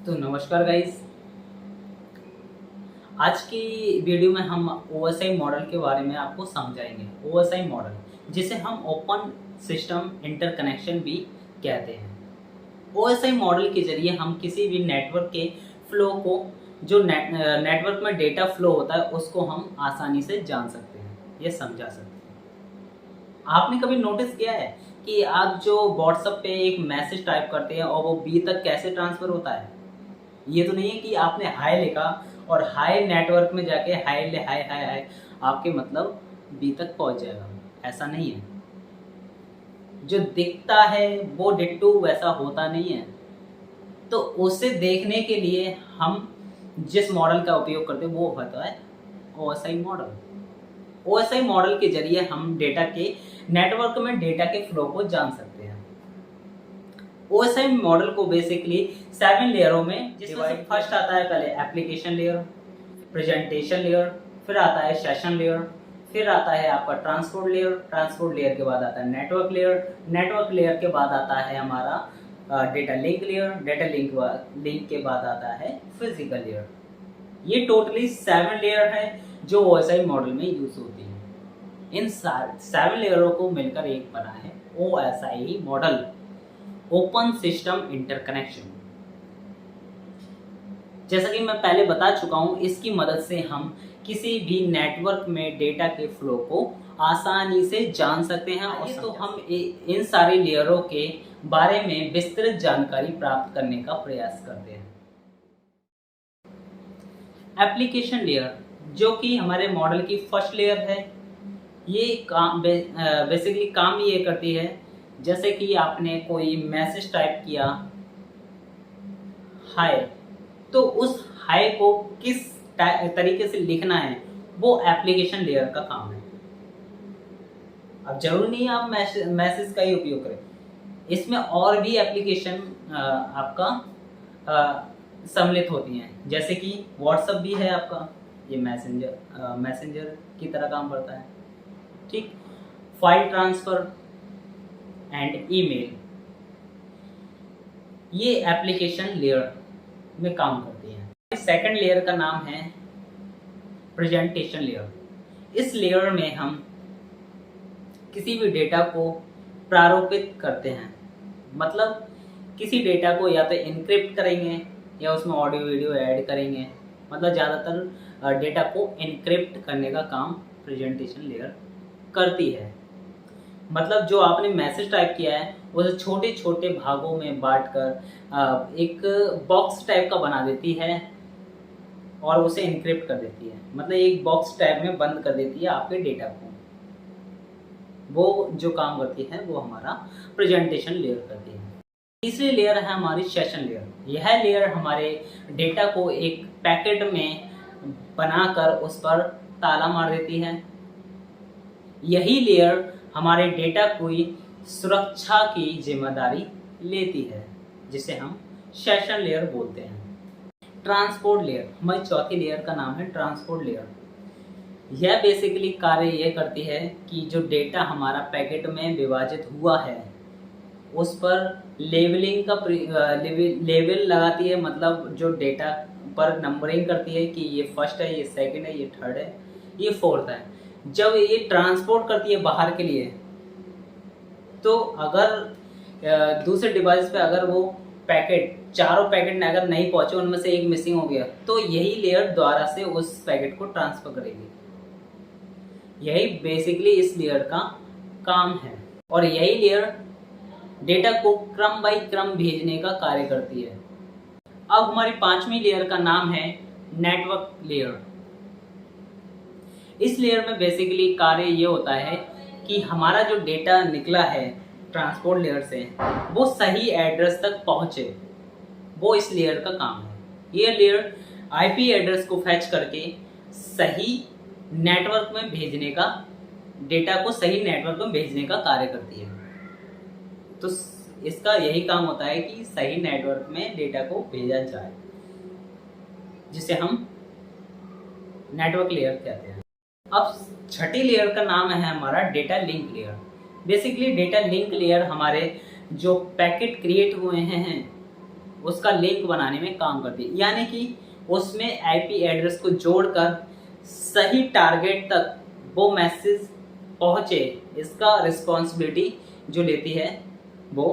तो नमस्कार गाइस। आज की वीडियो में हम ओएसआई मॉडल के बारे में आपको समझाएंगे। ओएसआई मॉडल जिसे हम ओपन सिस्टम इंटरकनेक्शन भी कहते हैं। ओएसआई मॉडल के जरिए हम किसी भी नेटवर्क के फ्लो को जो नेटवर्क में डेटा फ्लो होता है उसको हम आसानी से जान सकते हैं या समझा सकते हैं। आपने कभी नोटिस किया है कि आप जो व्हाट्सएप पे एक मैसेज टाइप करते हैं और वो बी तक कैसे ट्रांसफ़र होता है? ये तो नहीं है कि आपने हाय लिखा और हाय नेटवर्क में जाके हाय ले हाय हाय हाय आपके मतलब बी तक पहुंच जाएगा। ऐसा नहीं है। जो दिखता है वो डिट्टो वैसा होता नहीं है। तो उसे देखने के लिए हम जिस मॉडल का उपयोग करते हैं वो होता है ओएसआई मॉडल। ओएसआई मॉडल के जरिए हम डेटा के नेटवर्क में डेटा के फ्लो को जान सकते हैं। ओएसआई मॉडल को बेसिकली 7 लेयरों में, जिसमें फर्स्ट आता है पहले एप्लीकेशन लेयर, प्रेजेंटेशन लेयर, फिर आता है सेशन लेयर, फिर आता है आपका ट्रांसपोर्ट लेयर, ट्रांसपोर्ट लेयर के बाद आता है नेटवर्क लेयर, नेटवर्क लेयर के बाद आता है हमारा data link layer, data link के बाद आता है फिजिकल लेयर। ये टोटली 7 लेयर है जो ओएसआई मॉडल में यूज होती है। इन 7 लेयरों को मिलकर एक बना है OSI model, open system interconnection. जैसा कि मैं पहले बता चुका हूं, इसकी मदद से हम किसी भी नेटवर्क में डेटा के फ्लो को आसानी से जान सकते हैं। और तो हम इन सारी लेयरों के बारे में विस्तृत जानकारी प्राप्त करने का प्रयास करते हैं। एप्लीकेशन लेयर, जो कि हमारे मॉडल की फर्स्ट लेयर है, ये काम बेसिकली काम ये करती है, जैसे कि आपने कोई मैसेज टाइप किया हाय, तो उस हाय को किस तरीके से लिखना है वो एप्लीकेशन लेयर का काम है। अब जरूरी नहीं आप मैसेज का ही उपयोग करें, इसमें और भी एप्लीकेशन आपका सम्मिलित होती हैं। जैसे कि व्हाट्सएप भी है आपका, ये मैसेंजर की तरह काम करता है, ठीक। फाइल ट्रांसफर एंड ईमेल, ये एप्लीकेशन लेयर में काम करती है। सेकंड लेयर का नाम है प्रेजेंटेशन लेयर। इस लेयर में हम किसी भी डेटा को प्रारूपित करते हैं, मतलब किसी डेटा को या तो इनक्रिप्ट करेंगे या उसमें ऑडियो वीडियो ऐड करेंगे। मतलब ज़्यादातर डेटा को इनक्रिप्ट करने का काम प्रेजेंटेशन लेयर करती है। मतलब जो आपने मैसेज टाइप किया है उसे छोटे छोटे भागों में बांटकर एक बॉक्स टाइप का बना देती है और उसे इनक्रिप्ट कर देती है। मतलब एक बॉक्स टाइप में बंद कर देती है आपके डेटा को। वो जो काम करती है वो हमारा प्रेजेंटेशन लेयर करती है। तीसरी लेयर है हमारी सेशन लेयर। यह लेयर हमारे डेटा को एक पैकेट में बनाकर उस पर ताला मार देती है। यही लेयर हमारे डेटा की सुरक्षा की जिम्मेदारी लेती है, जिसे हम सेशन लेयर बोलते हैं। ट्रांसपोर्ट लेयर, हमारी चौथी लेयर का नाम है ट्रांसपोर्ट लेयर। यह बेसिकली कार्य यह करती है कि जो डेटा हमारा पैकेट में विभाजित हुआ है उस पर लेबलिंग का लेबल लगाती है। मतलब जो डेटा पर नंबरिंग करती है कि ये फर्स्ट है, ये सेकंड है, ये थर्ड है, ये फोर्थ है। जब ये ट्रांसपोर्ट करती है बाहर के लिए, तो अगर दूसरे डिवाइस पे अगर वो पैकेट, चारों पैकेट अगर नहीं पहुंचे, उनमें से एक मिसिंग हो गया, तो यही लेयर द्वारा से उस पैकेट को ट्रांसफर करेगी। यही बेसिकली इस लेयर का काम है। और यही लेयर डेटा को क्रम बाय क्रम भेजने का कार्य करती है। अब हमारी पांचवी लेयर का नाम है नेटवर्क लेयर। इस लेयर में बेसिकली कार्य ये होता है कि हमारा जो डेटा निकला है ट्रांसपोर्ट लेयर से वो सही एड्रेस तक पहुंचे, वो इस लेयर का काम है। ये लेयर आईपी एड्रेस को फैच करके सही नेटवर्क में भेजने का, डेटा को सही नेटवर्क में भेजने का कार्य करती है। तो इसका यही काम होता है कि सही नेटवर्क में डेटा को भेजा जाए, जिसे हम नेटवर्क लेयर कहते हैं। अब छठी लेयर का नाम है हमारा data link layer. Basically data link layer हमारे जो पैकेट क्रिएट हुए हैं उसका लिंक बनाने में काम करती है, यानी कि उसमें आईपी एड्रेस को जोड़कर सही टारगेट तक वो मैसेज पहुंचे, इसका रिस्पॉन्सिबिलिटी जो लेती है वो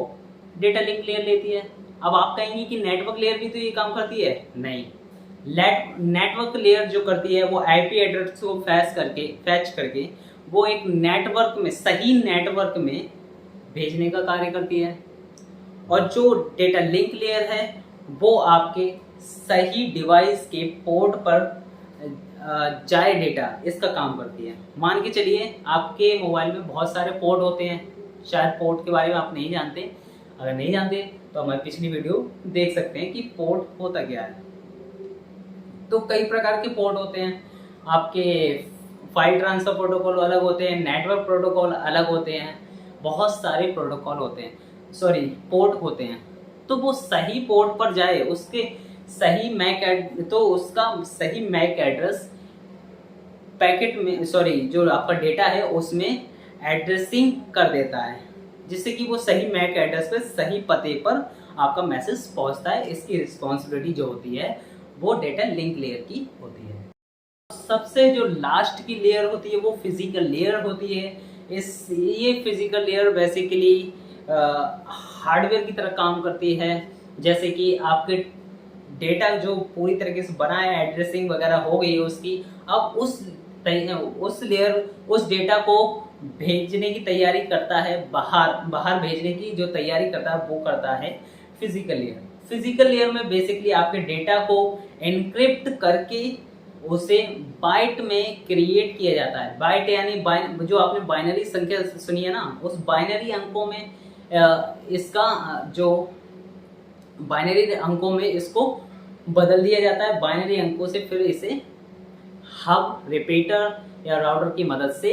डेटा लिंक लेयर लेती है। अब आप कहेंगे कि नेटवर्क लेयर भी तो ये काम करती है, नहीं। नेटवर्क लेयर जो करती है वो आईपी एड्रेस को फैच करके वो एक नेटवर्क में, सही नेटवर्क में भेजने का कार्य करती है। और जो डेटा लिंक लेयर है वो आपके सही डिवाइस के पोर्ट पर जाए डेटा, इसका काम करती है। मान के चलिए आपके मोबाइल में बहुत सारे पोर्ट होते हैं, शायद पोर्ट के बारे में आप नहीं जानते। अगर नहीं जानते तो हमारी पिछली वीडियो देख सकते हैं कि पोर्ट होता क्या है। तो कई प्रकार के पोर्ट होते हैं, आपके फाइल ट्रांसफर प्रोटोकॉल अलग होते हैं, नेटवर्क प्रोटोकॉल अलग होते हैं, बहुत सारे प्रोटोकॉल होते हैं, पोर्ट होते हैं। तो वो सही पोर्ट पर जाए, उसके सही उसका सही मैक एड्रेस पैकेट में जो आपका डेटा है उसमें एड्रेसिंग कर देता है, जिससे कि वो सही मैक एड्रेस पे सही पते पर आपका मैसेज पहुंचता है। इसकी रिस्पॉन्सिबिलिटी जो होती है वो डेटा लिंक लेयर की होती है। सबसे जो लास्ट की लेयर होती है वो फिजिकल लेयर होती है। ये फिजिकल लेयर बेसिकली हार्डवेयर की तरह काम करती है। जैसे कि आपके डेटा जो पूरी तरीके से बना है, एड्रेसिंग वगैरह हो गई है उसकी, अब उस लेयर उस डेटा को भेजने की तैयारी करता है, बाहर भेजने की जो तैयारी करता है वो करता है फिजिकल लेयर। फिजिकल लेयर में बेसिकली आपके डेटा को एनक्रिप्ट करके उसे बाइट में क्रिएट किया जाता है। बाइट यानी जो आपने बाइनरी संख्या सुनी है ना, उस बाइनरी अंकों में इसको बदल दिया जाता है। बाइनरी अंकों से फिर इसे हब, रिपीटर या राउटर की मदद से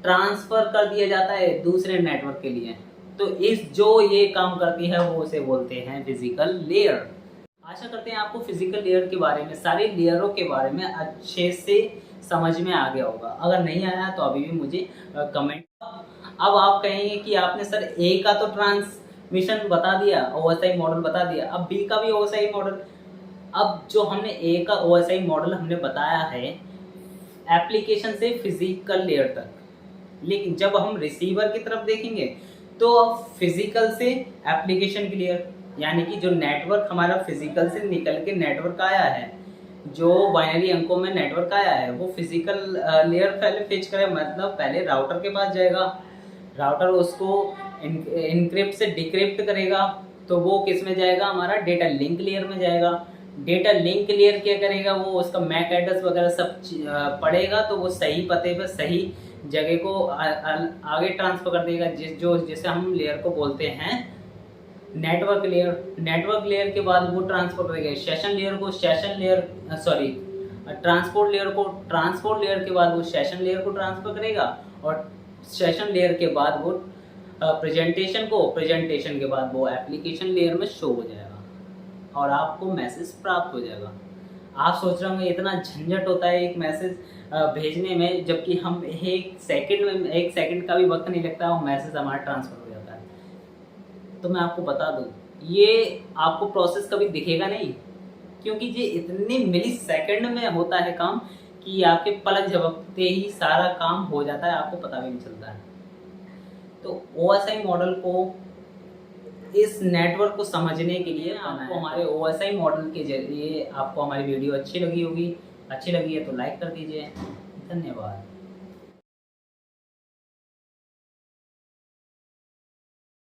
ट्रांसफर कर दिया जाता है दूसरे नेटवर्क के लिए। तो जो ये काम करती है वो उसे बोलते हैं फिजिकल लेयर। आशा करते हैं आपको फिजिकल लेयर के बारे में, सारे लेयरों के बारे में अच्छे से समझ में आ गया होगा। अगर नहीं आया तो अभी भी मुझे कमेंट। अब आप कहेंगे कि आपने सर ए का तो ट्रांसमिशन बता दिया, ओएसआई मॉडल बता दिया, अब बी का भी ओएसआई मॉडल। अब जो हमने ए का ओएसआई मॉडल हमने बताया है एप्लीकेशन से फिजिकल लेयर तक, लेकिन जब हम रिसीवर की तरफ देखेंगे तो अब फिजिकल से एप्लीकेशन की लेयर, यानी कि जो नेटवर्क हमारा फिजिकल से निकल के नेटवर्क आया है, जो बाइनरी अंकों में नेटवर्क आया है, वो फिजिकल लेयर पहले फेच करे, मतलब पहले राउटर के पास जाएगा, राउटर उसको इनक्रिप्ट से डिक्रिप्ट करेगा, तो वो किस में जाएगा, हमारा डेटा लिंक लेयर में जाएगा। डेटा लिंक लेयर क्या करेगा, वो उसका मैक एड्रेस वगैरह सब पढ़ेगा, तो वो सही पते पर सही जगह को आगे ट्रांसफर कर देगा, जिसे हम लेयर को बोलते हैं नेटवर्क लेयर। नेटवर्क लेयर के बाद वो ट्रांसफर करेगा सेशन लेयर को, ट्रांसपोर्ट लेयर के बाद वो सेशन लेयर को ट्रांसफर करेगा, और सेशन लेयर के बाद वो प्रेजेंटेशन के बाद वो एप्लीकेशन लेयर में शो हो जाएगा और आपको मैसेज प्राप्त हो जाएगा। आप सोच रहे होंगे इतना झंझट होता है एक मैसेज भेजने में, जबकि हम एक सेकंड का भी वक्त नहीं लगता, वो मैसेज हमारा ट्रांसफर हो जाता है। तो मैं आपको बता दूं, ये आपको प्रोसेस कभी दिखेगा नहीं, क्योंकि ये इतने मिली सेकंड में होता है काम कि आपके पलक झपकते ही सारा काम हो जाता है, आपको पता भी नहीं चलता है। तो ओएसआई मॉडल को, इस नेटवर्क को समझने के लिए आपको हमारे ओएसआई मॉडल के जरिए आपको हमारी वीडियो अच्छी लगी है तो लाइक कर दीजिए। धन्यवाद।